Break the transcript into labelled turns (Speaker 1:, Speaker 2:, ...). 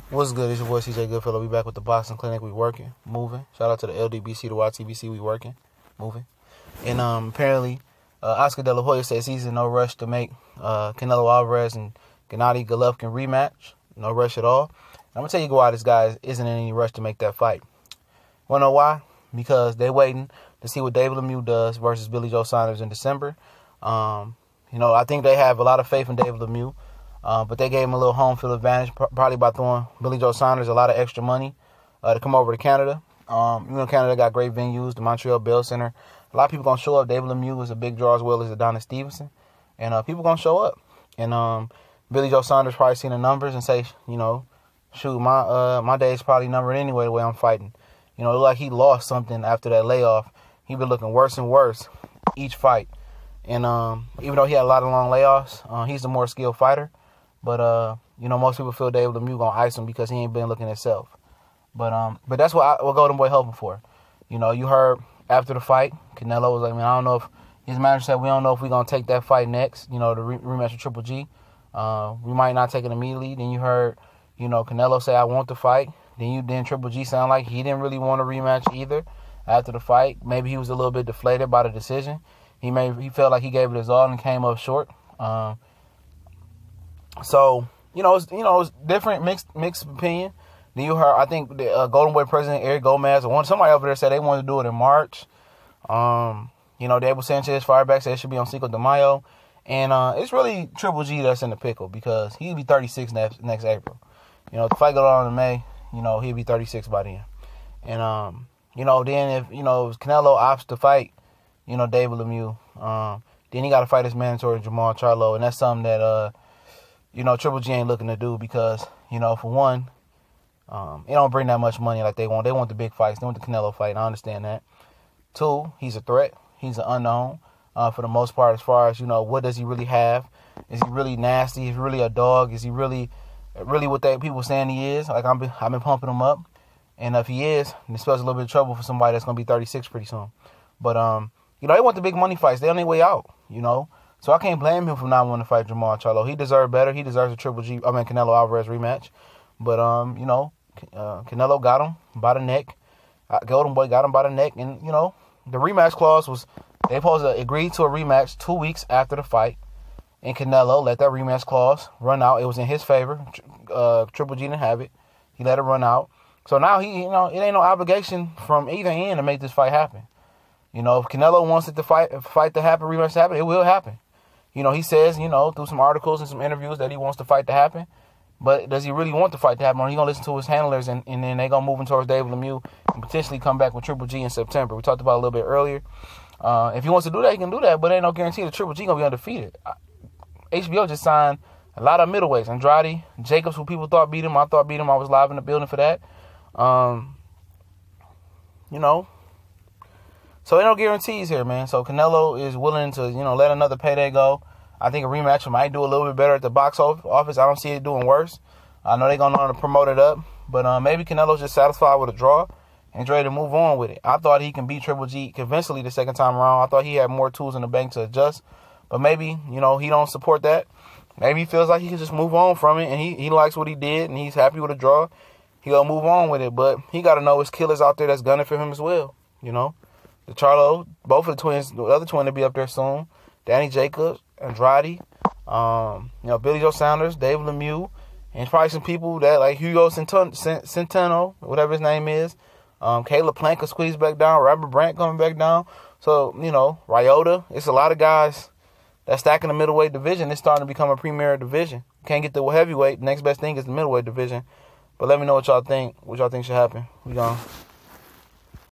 Speaker 1: What's good? It's your boy CJ Goodfellow. We back with the boxing clinic. We working, moving. Shout out to the LDBC, the YTBC. We working, moving. And apparently, Oscar De La Hoya says he's in no rush to make Canelo Alvarez and Gennady Golovkin rematch. No rush at all. And I'm gonna tell you why this guy isn't in any rush to make that fight. Wanna know why? Because they waiting to see what David Lemieux does versus Billy Joe Saunders in December. I think they have a lot of faith in David Lemieux. But they gave him a little home field advantage, probably by throwing Billy Joe Saunders a lot of extra money to come over to Canada. Canada got great venues, the Montreal Bell Center. A lot of people going to show up. David Lemieux is a big draw as well as Adonis Stevenson. And people going to show up. And Billy Joe Saunders probably seen the numbers and say, shoot, my day's probably numbered anyway the way I'm fighting. It looked like he lost something after that layoff. He been looking worse and worse each fight. And even though he had a lot of long layoffs, he's the more skilled fighter. But, most people feel David Lemieux going to ice him because he ain't been looking himself. But that's what Golden Boy helping for. You heard after the fight, Canelo was like, man, I don't know if his manager said, we don't know if we're going to take that fight next, the rematch with Triple G. We might not take it immediately. Then you heard, Canelo say, I want the fight. Then Triple G sound like he didn't really want a rematch either after the fight. Maybe he was a little bit deflated by the decision. He felt like he gave it his all and came up short. So, it's different, mixed opinion. Then you heard, I think, the Golden Boy president, Eric Gomez, or somebody over there said they wanted to do it in March. Diego Sanchez, fireback, said it should be on Cinco de Mayo. And it's really Triple G that's in the pickle because he'll be 36 next April. If the fight goes on in May, he'll be 36 by then. And, then if Canelo opts to fight, David Lemieux, then he got to fight his mandatory Jamal Charlo. And that's something that, Triple G ain't looking to do because, for one, it don't bring that much money like they want. They want the big fights. They want the Canelo fight. I understand that. Two, he's a threat. He's an unknown for the most part as far as, what does he really have? Is he really nasty? Is he really a dog? Is he really what people saying he is? Like, I've been pumping him up. And if he is, it spells a little bit of trouble for somebody that's going to be 36 pretty soon. But, they want the big money fights. They're on their way out, So I can't blame him for not wanting to fight Jamal Charlo. He deserved better. He deserves a Canelo Alvarez rematch. But, Canelo got him by the neck. Golden Boy got him by the neck. And, the rematch clause was they supposed to agree to a rematch 2 weeks after the fight. And Canelo let that rematch clause run out. It was in his favor. Triple G didn't have it. He let it run out. So now it ain't no obligation from either end to make this fight happen. If Canelo wants it to fight to happen, rematch to happen, it will happen. He says, through some articles and some interviews that he wants the fight to happen. But does he really want the fight to happen? Or he going to listen to his handlers and then they going to move him towards David Lemieux and potentially come back with Triple G in September? We talked about it a little bit earlier. If he wants to do that, he can do that. But ain't no guarantee that Triple G going to be undefeated. HBO just signed a lot of middleweights. Andrade, Jacobs, who people thought beat him. I thought beat him. I was live in the building for that. So ain't no guarantees here, man. So Canelo is willing to, let another payday go. I think a rematch might do a little bit better at the box office. I don't see it doing worse. I know they're going to promote it up. But maybe Canelo's just satisfied with a draw and ready to move on with it. I thought he can beat Triple G convincingly the second time around. I thought he had more tools in the bank to adjust. But maybe, he don't support that. Maybe he feels like he can just move on from it. And he likes what he did and he's happy with a draw. He going to move on with it. But he got to know his killers out there that's gunning for him as well, The Charlo, both of the twins, the other twin will be up there soon. Danny Jacobs, Andrade, Billy Joe Saunders, David Lemieux, and probably some people that like Hugo Centeno, whatever his name is. Caleb Plant could squeeze back down. Robert Brandt coming back down. So, Ryota. It's a lot of guys that stack in the middleweight division. It's starting to become a premier division. Can't get the heavyweight. The next best thing is the middleweight division. But let me know what y'all think. What y'all think should happen. We gone.